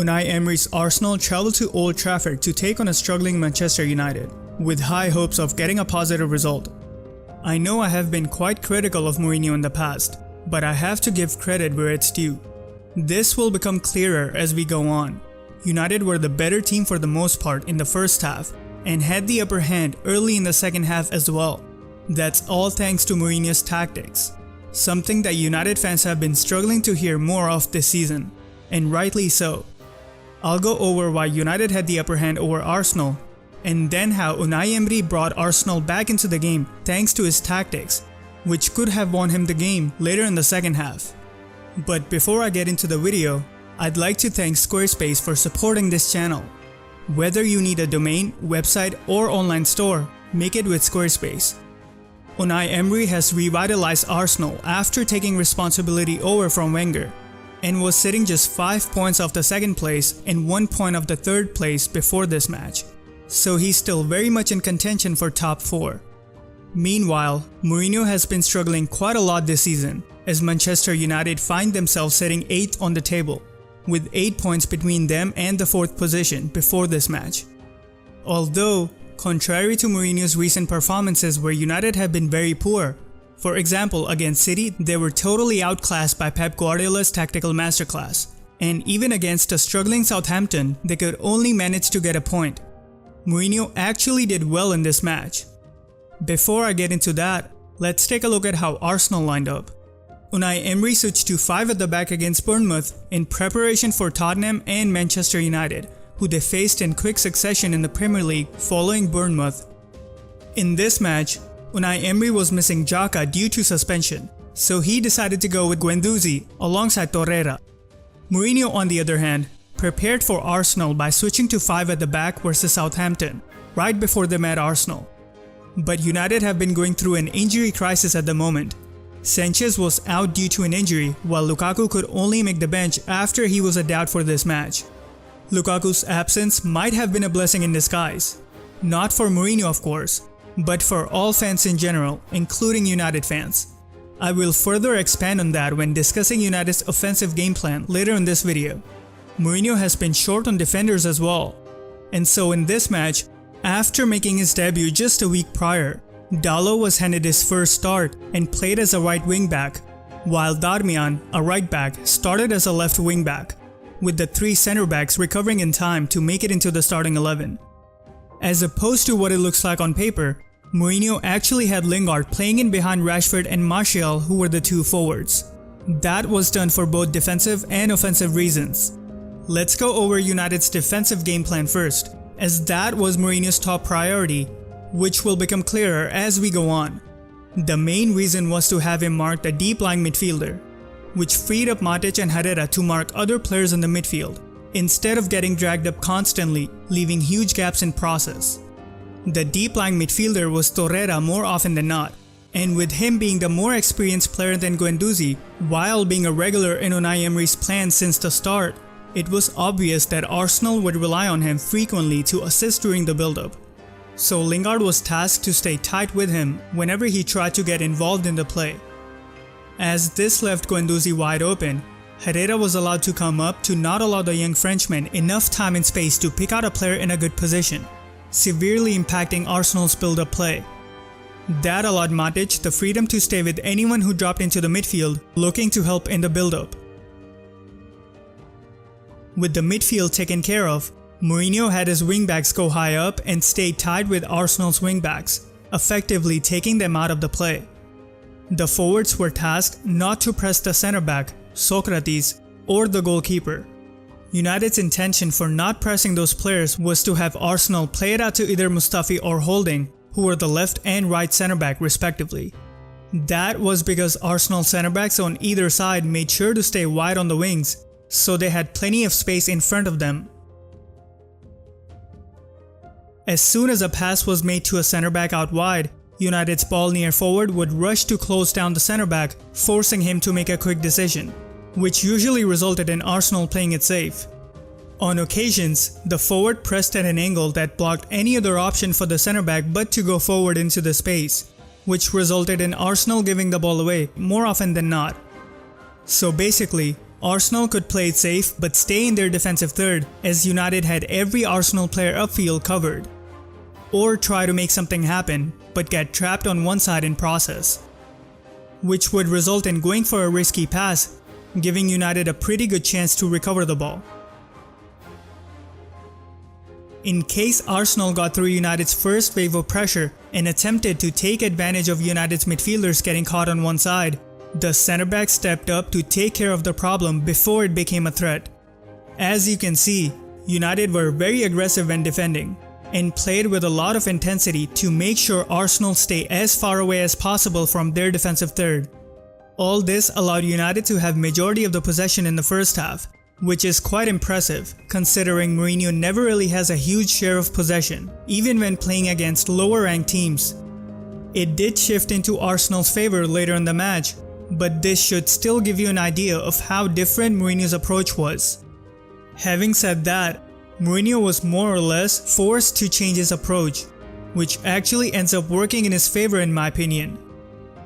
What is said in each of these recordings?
Unai Emery's Arsenal travelled to Old Trafford to take on a struggling Manchester United, with high hopes of getting a positive result. I know I have been quite critical of Mourinho in the past, but I have to give credit where it's due. This will become clearer as we go on. United were the better team for the most part in the first half, and had the upper hand early in the second half as well. That's all thanks to Mourinho's tactics, something that United fans have been struggling to hear more of this season, and rightly so. I'll go over why United had the upper hand over Arsenal, and then how Unai Emery brought Arsenal back into the game thanks to his tactics, which could have won him the game later in the second half. But before I get into the video, I'd like to thank Squarespace for supporting this channel. Whether you need a domain, website, or online store, make it with Squarespace. Unai Emery has revitalized Arsenal after taking responsibility over from Wenger, and was sitting just 5 points off the second place and 1 point off the third place before this match, so he's still very much in contention for top 4. Meanwhile, Mourinho has been struggling quite a lot this season, as Manchester United find themselves sitting 8th on the table, with 8 points between them and the 4th position before this match. Although, contrary to Mourinho's recent performances where United have been very poor, for example against City they were totally outclassed by Pep Guardiola's tactical masterclass, and even against a struggling Southampton they could only manage to get a point. Mourinho actually did well in this match. Before I get into that, let's take a look at how Arsenal lined up. Unai Emery switched to 5 at the back against Bournemouth in preparation for Tottenham and Manchester United, who they faced in quick succession in the Premier League following Bournemouth. In this match, Unai Emery was missing Xhaka due to suspension, so he decided to go with Guendouzi alongside Torreira. Mourinho, on the other hand, prepared for Arsenal by switching to 5 at the back versus Southampton, right before they met Arsenal. But United have been going through an injury crisis at the moment. Sanchez was out due to an injury, while Lukaku could only make the bench after he was a doubt for this match. Lukaku's absence might have been a blessing in disguise. Not for Mourinho of course, but for all fans in general, including United fans. I will further expand on that when discussing United's offensive game plan later in this video. Mourinho has been short on defenders as well, and so in this match, after making his debut just a week prior, Dalot was handed his first start and played as a right wing back, while Darmian, a right back, started as a left wing back, with the 3 centre backs recovering in time to make it into the starting 11. As opposed to what it looks like on paper, Mourinho actually had Lingard playing in behind Rashford and Martial, who were the 2 forwards. That was done for both defensive and offensive reasons. Let's go over United's defensive game plan first, as that was Mourinho's top priority, which will become clearer as we go on. The main reason was to have him mark the deep-lying midfielder, which freed up Matic and Herrera to mark other players in the midfield, instead of getting dragged up constantly, leaving huge gaps in process. The deep-lying midfielder was Torreira more often than not, and with him being the more experienced player than Guendouzi, while being a regular in Unai Emery's plans since the start, it was obvious that Arsenal would rely on him frequently to assist during the build-up. So Lingard was tasked to stay tight with him whenever he tried to get involved in the play. As this left Guendouzi wide open, Herrera was allowed to come up to not allow the young Frenchman enough time and space to pick out a player in a good position, severely impacting Arsenal's build-up play. That allowed Matic the freedom to stay with anyone who dropped into the midfield looking to help in the build-up. With the midfield taken care of, Mourinho had his wingbacks go high up and stayed tied with Arsenal's wingbacks, effectively taking them out of the play. The forwards were tasked not to press the centre back, Socrates, or the goalkeeper. United's intention for not pressing those players was to have Arsenal play it out to either Mustafi or Holding, who were the left and right centre back respectively. That was because Arsenal centre backs on either side made sure to stay wide on the wings, so they had plenty of space in front of them. As soon as a pass was made to a centre back out wide, United's ball near forward would rush to close down the centre back, forcing him to make a quick decision, which usually resulted in Arsenal playing it safe. On occasions, the forward pressed at an angle that blocked any other option for the centre back but to go forward into the space, which resulted in Arsenal giving the ball away more often than not. So basically, Arsenal could play it safe but stay in their defensive third, as United had every Arsenal player upfield covered. Or try to make something happen but get trapped on one side in process, which would result in going for a risky pass, giving United a pretty good chance to recover the ball. In case Arsenal got through United's first wave of pressure and attempted to take advantage of United's midfielders getting caught on one side, the centre-back stepped up to take care of the problem before it became a threat. As you can see, United were very aggressive when defending, and played with a lot of intensity to make sure Arsenal stay as far away as possible from their defensive third. All this allowed United to have majority of the possession in the first half, which is quite impressive considering Mourinho never really has a huge share of possession, even when playing against lower ranked teams. It did shift into Arsenal's favor later in the match, but this should still give you an idea of how different Mourinho's approach was. Having said that, Mourinho was more or less forced to change his approach, which actually ends up working in his favor in my opinion.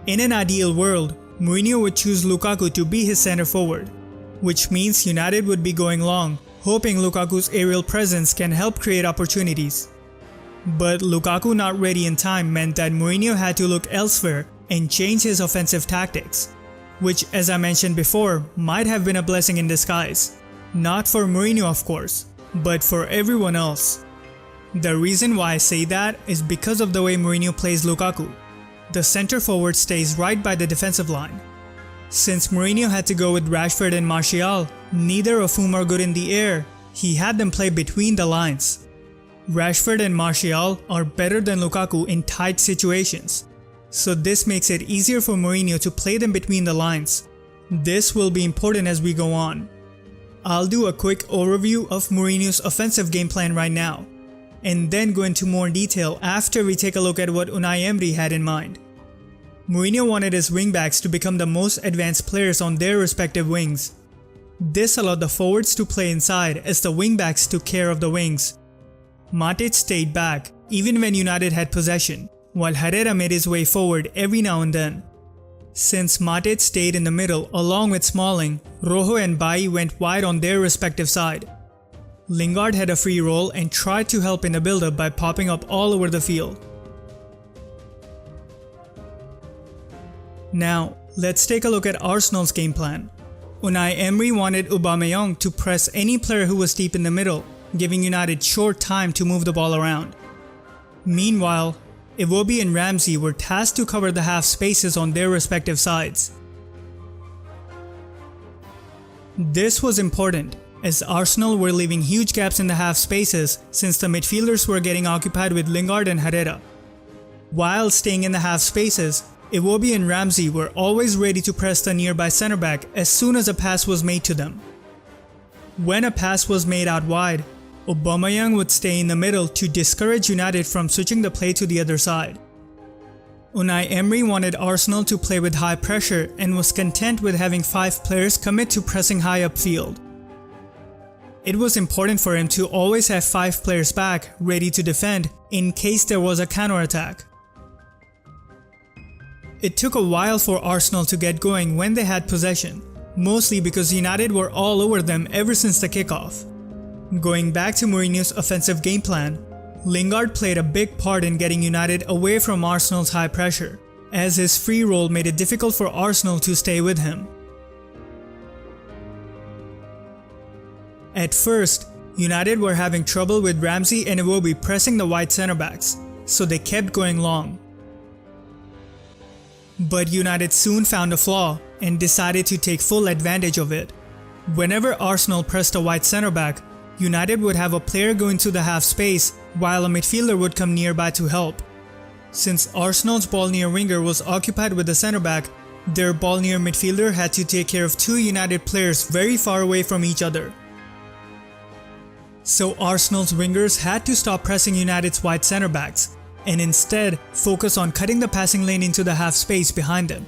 In an ideal world, Mourinho would choose Lukaku to be his center forward, which means United would be going long, hoping Lukaku's aerial presence can help create opportunities. But Lukaku not ready in time meant that Mourinho had to look elsewhere and change his offensive tactics, which, as I mentioned before, might have been a blessing in disguise. Not for Mourinho of course, but for everyone else. The reason why I say that is because of the way Mourinho plays Lukaku. The center forward stays right by the defensive line. Since Mourinho had to go with Rashford and Martial, neither of whom are good in the air, he had them play between the lines. Rashford and Martial are better than Lukaku in tight situations, so this makes it easier for Mourinho to play them between the lines. This will be important as we go on. I'll do a quick overview of Mourinho's offensive game plan right now, and then go into more detail after we take a look at what Unai Emery had in mind. Mourinho wanted his wingbacks to become the most advanced players on their respective wings. This allowed the forwards to play inside as the wingbacks took care of the wings. Matic stayed back even when United had possession, while Herrera made his way forward every now and then. Since Matic stayed in the middle along with Smalling, Rojo and Bailly went wide on their respective side. Lingard had a free role and tried to help in the build-up by popping up all over the field. Now, let's take a look at Arsenal's game plan. Unai Emery wanted Aubameyang to press any player who was deep in the middle, giving United short time to move the ball around. Meanwhile, Iwobi and Ramsey were tasked to cover the half spaces on their respective sides. This was important, as Arsenal were leaving huge gaps in the half spaces since the midfielders were getting occupied with Lingard and Herrera. While staying in the half spaces, Iwobi and Ramsey were always ready to press the nearby centre-back as soon as a pass was made to them. When a pass was made out wide, Aubameyang would stay in the middle to discourage United from switching the play to the other side. Unai Emery wanted Arsenal to play with high pressure and was content with having 5 players commit to pressing high upfield. It was important for him to always have 5 players back ready to defend in case there was a counter-attack. It took a while for Arsenal to get going when they had possession, mostly because United were all over them ever since the kickoff. Going back to Mourinho's offensive game plan, Lingard played a big part in getting United away from Arsenal's high pressure, as his free role made it difficult for Arsenal to stay with him. At first, United were having trouble with Ramsey and Iwobi pressing the wide centre-backs, so they kept going long. But United soon found a flaw and decided to take full advantage of it. Whenever Arsenal pressed a wide centre-back, United would have a player go into the half space while a midfielder would come nearby to help. Since Arsenal's ball near winger was occupied with the centre-back, their ball near midfielder had to take care of 2 United players very far away from each other. So Arsenal's wingers had to stop pressing United's wide centre-backs and instead focus on cutting the passing lane into the half space behind them.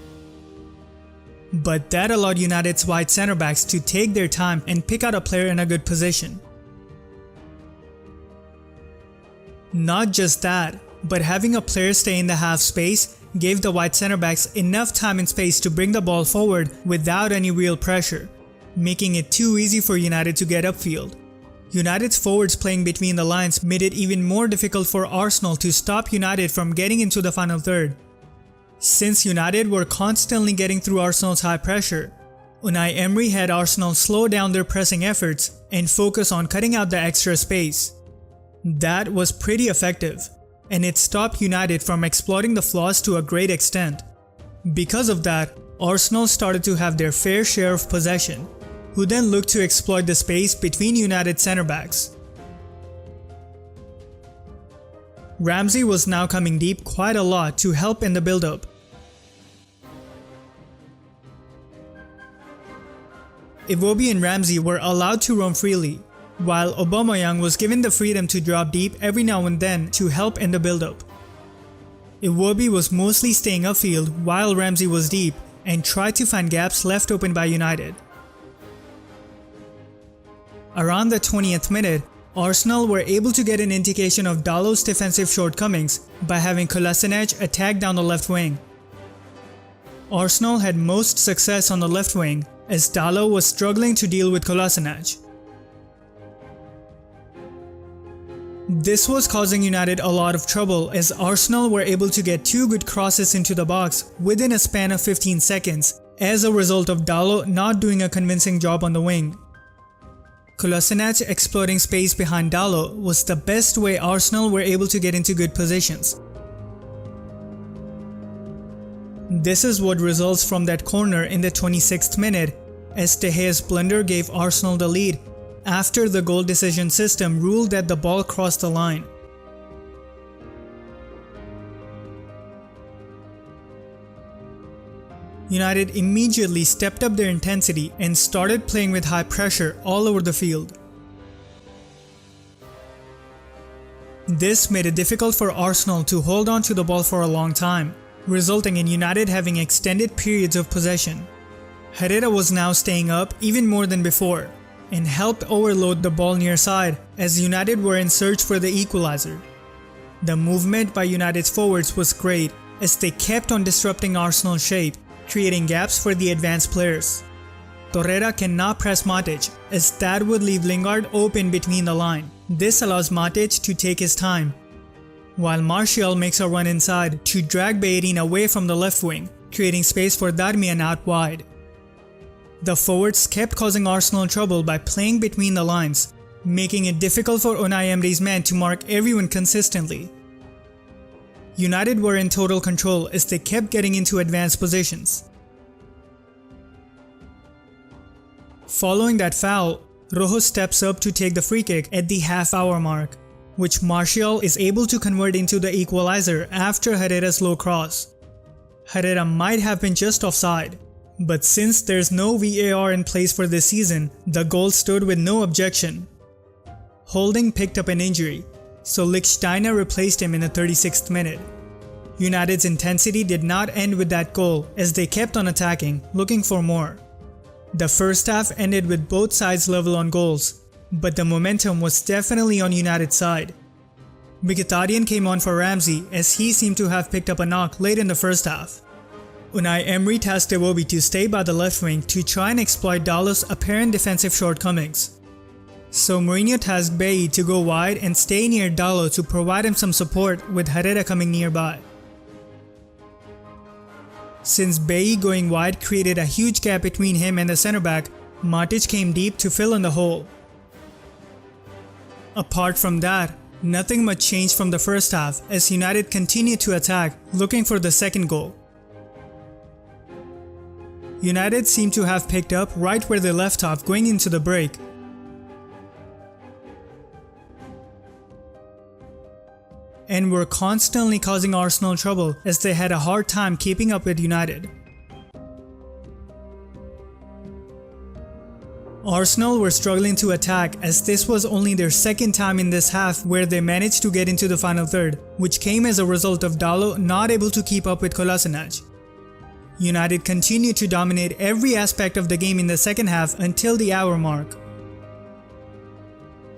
But that allowed United's wide centre-backs to take their time and pick out a player in a good position. Not just that, but having a player stay in the half space gave the wide centre-backs enough time and space to bring the ball forward without any real pressure, making it too easy for United to get upfield. United's forwards playing between the lines made it even more difficult for Arsenal to stop United from getting into the final third. Since United were constantly getting through Arsenal's high pressure, Unai Emery had Arsenal slow down their pressing efforts and focus on cutting out the extra space. That was pretty effective, and it stopped United from exploiting the flaws to a great extent. Because of that, Arsenal started to have their fair share of possession, who then looked to exploit the space between United centre-backs. Ramsey was now coming deep quite a lot to help in the build-up. Iwobi and Ramsey were allowed to roam freely, while Aubameyang was given the freedom to drop deep every now and then to help in the build-up. Iwobi was mostly staying upfield while Ramsey was deep and tried to find gaps left open by United. Around the 20th minute, Arsenal were able to get an indication of Dalo's defensive shortcomings by having Kolasinac attack down the left wing. Arsenal had most success on the left wing as Dalo was struggling to deal with Kolasinac. This was causing United a lot of trouble as Arsenal were able to get 2 good crosses into the box within a span of 15 seconds as a result of Dalo not doing a convincing job on the wing. Kolasinac exploiting space behind Dalo was the best way Arsenal were able to get into good positions. This is what results from that corner in the 26th minute as De Gea's blunder gave Arsenal the lead after the goal decision system ruled that the ball crossed the line. United immediately stepped up their intensity and started playing with high pressure all over the field. This made it difficult for Arsenal to hold on to the ball for a long time, resulting in United having extended periods of possession. Herrera was now staying up even more than before and helped overload the ball near side as United were in search for the equalizer. The movement by United's forwards was great as they kept on disrupting Arsenal's shape, creating gaps for the advanced players. Torreira cannot press Matic as that would leave Lingard open between the line. This allows Matic to take his time, while Martial makes a run inside to drag Bellerin away from the left wing, creating space for Darmian out wide. The forwards kept causing Arsenal trouble by playing between the lines, making it difficult for Unai Emery's men to mark everyone consistently. United were in total control as they kept getting into advanced positions. Following that foul, Rojo steps up to take the free kick at the half-hour mark, which Martial is able to convert into the equalizer after Herrera's low cross. Herrera might have been just offside, but since there's no VAR in place for this season, the goal stood with no objection. Holding picked up an injury, so Lichtsteiner replaced him in the 36th minute. United's intensity did not end with that goal as they kept on attacking, looking for more. The first half ended with both sides level on goals, but the momentum was definitely on United's side. Mkhitaryan came on for Ramsey as he seemed to have picked up a knock late in the first half. Unai Emery tasked Iwobi to stay by the left wing to try and exploit Dalo's apparent defensive shortcomings. So Mourinho tasked Bailly to go wide and stay near Dalo to provide him some support with Herrera coming nearby. Since Bailly going wide created a huge gap between him and the centre-back, Matic came deep to fill in the hole. Apart from that, nothing much changed from the first half as United continued to attack, looking for the second goal. United seemed to have picked up right where they left off going into the break. And were constantly causing Arsenal trouble as they had a hard time keeping up with United. Arsenal were struggling to attack as this was only their second time in this half where they managed to get into the final third, which came as a result of Dalo not able to keep up with Kolasinac. United continued to dominate every aspect of the game in the second half until the hour mark,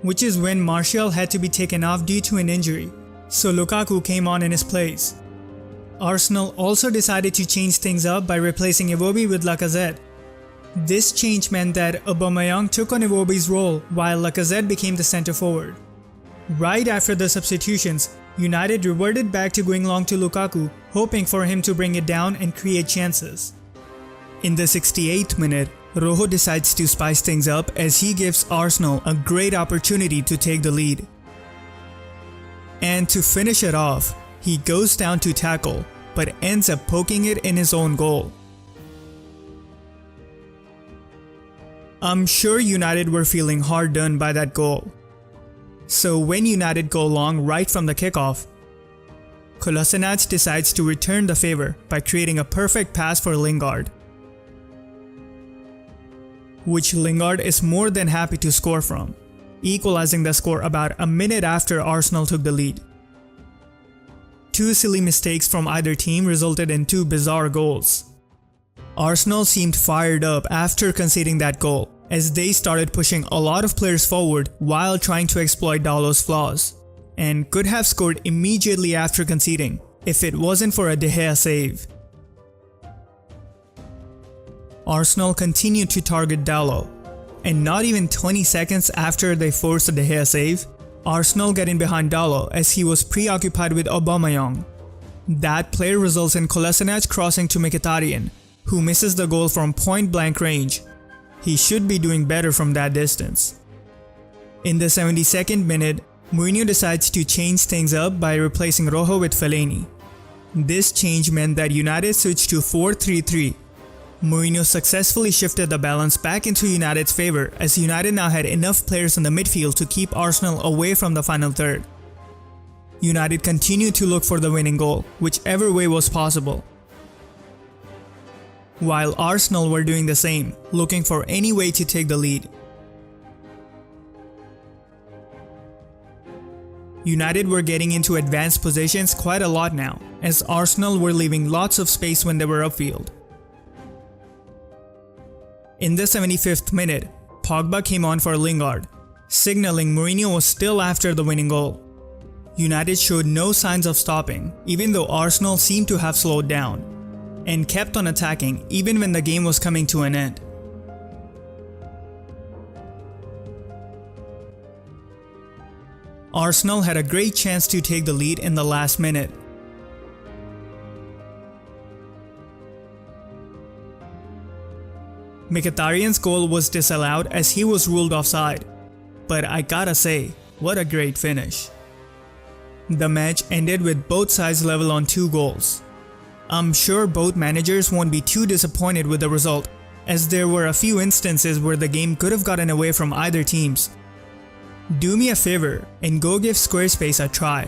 which is when Martial had to be taken off due to an injury, so Lukaku came on in his place. Arsenal also decided to change things up by replacing Iwobi with Lacazette. This change meant that Aubameyang took on Iwobi's role while Lacazette became the centre forward. Right after the substitutions, United reverted back to going long to Lukaku, hoping for him to bring it down and create chances. In the 68th minute, Rojo decides to spice things up as he gives Arsenal a great opportunity to take the lead. And to finish it off, he goes down to tackle, but ends up poking it in his own goal. I'm sure United were feeling hard done by that goal. So when United go long right from the kickoff, Kolasinac decides to return the favor by creating a perfect pass for Lingard, which Lingard is more than happy to score from, equalizing the score about a minute after Arsenal took the lead. Two silly mistakes from either team resulted in two bizarre goals. Arsenal seemed fired up after conceding that goal, as they started pushing a lot of players forward while trying to exploit Dalot's flaws, and could have scored immediately after conceding if it wasn't for a De Gea save. Arsenal continued to target Dalot, and not even 20 seconds after they forced a De Gea save, Arsenal get in behind Dalot as he was preoccupied with Aubameyang. That play results in Kolasinac crossing to Mkhitaryan, who misses the goal from point-blank range. He should be doing better from that distance. In the 72nd minute, Mourinho decides to change things up by replacing Rojo with Fellaini. This change meant that United switched to 4-3-3. Mourinho successfully shifted the balance back into United's favor as United now had enough players in the midfield to keep Arsenal away from the final third. United continued to look for the winning goal, whichever way was possible, while Arsenal were doing the same, looking for any way to take the lead. United were getting into advanced positions quite a lot now, as Arsenal were leaving lots of space when they were upfield. In the 75th minute, Pogba came on for Lingard, signaling Mourinho was still after the winning goal. United showed no signs of stopping, even though Arsenal seemed to have slowed down, and kept on attacking even when the game was coming to an end. Arsenal had a great chance to take the lead in the last minute. Mkhitaryan's goal was disallowed as he was ruled offside, but I gotta say, what a great finish. The match ended with both sides level on 2 goals. I'm sure both managers won't be too disappointed with the result, as there were a few instances where the game could have gotten away from either teams. Do me a favor and go give Squarespace a try.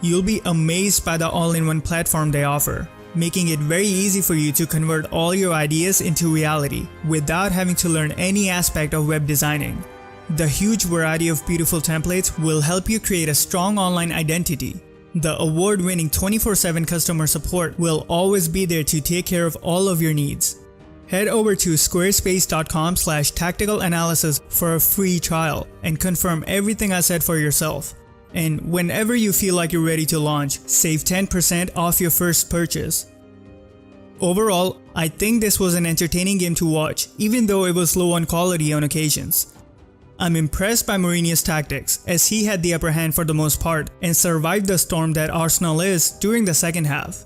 You'll be amazed by the all-in-one platform they offer, making it very easy for you to convert all your ideas into reality without having to learn any aspect of web designing. The huge variety of beautiful templates will help you create a strong online identity. The award-winning 24/7 customer support will always be there to take care of all of your needs. Head over to squarespace.com/tacticalanalysis for a free trial and confirm everything I said for yourself. And whenever you feel like you're ready to launch, save 10% off your first purchase. Overall, I think this was an entertaining game to watch, even though it was low on quality on occasions. I'm impressed by Mourinho's tactics, as he had the upper hand for the most part and survived the storm that Arsenal is during the second half.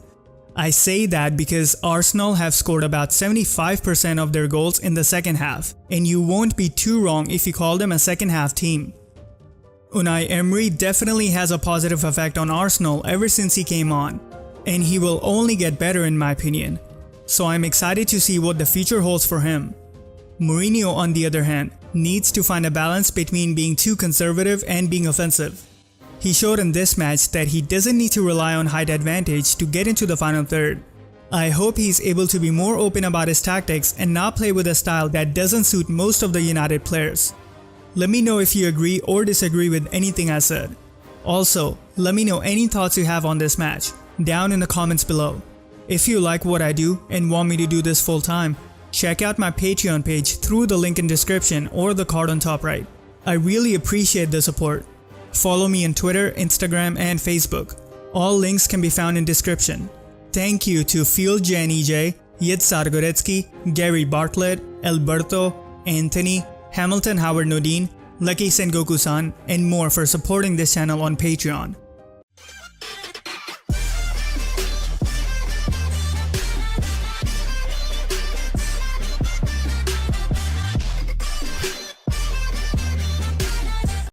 I say that because Arsenal have scored about 75% of their goals in the second half, and you won't be too wrong if you call them a second half team. Unai Emery definitely has a positive effect on Arsenal ever since he came on, and he will only get better in my opinion, so I'm excited to see what the future holds for him. Mourinho, on the other hand, needs to find a balance between being too conservative and being offensive. He showed in this match that he doesn't need to rely on height advantage to get into the final third. I hope he's able to be more open about his tactics and not play with a style that doesn't suit most of the United players. Let me know if you agree or disagree with anything I said. Also, let me know any thoughts you have on this match down in the comments below. If you like what I do and want me to do this full time, check out my Patreon page through the link in description or the card on top right. I really appreciate the support. Follow me on Twitter, Instagram, and Facebook. All links can be found in description. Thank you to Field J and EJ, Yitzhak Goretsky, Gary Bartlett, Alberto, Anthony, Hamilton Howard Nodine, Lucky Sengoku-san, and more for supporting this channel on Patreon.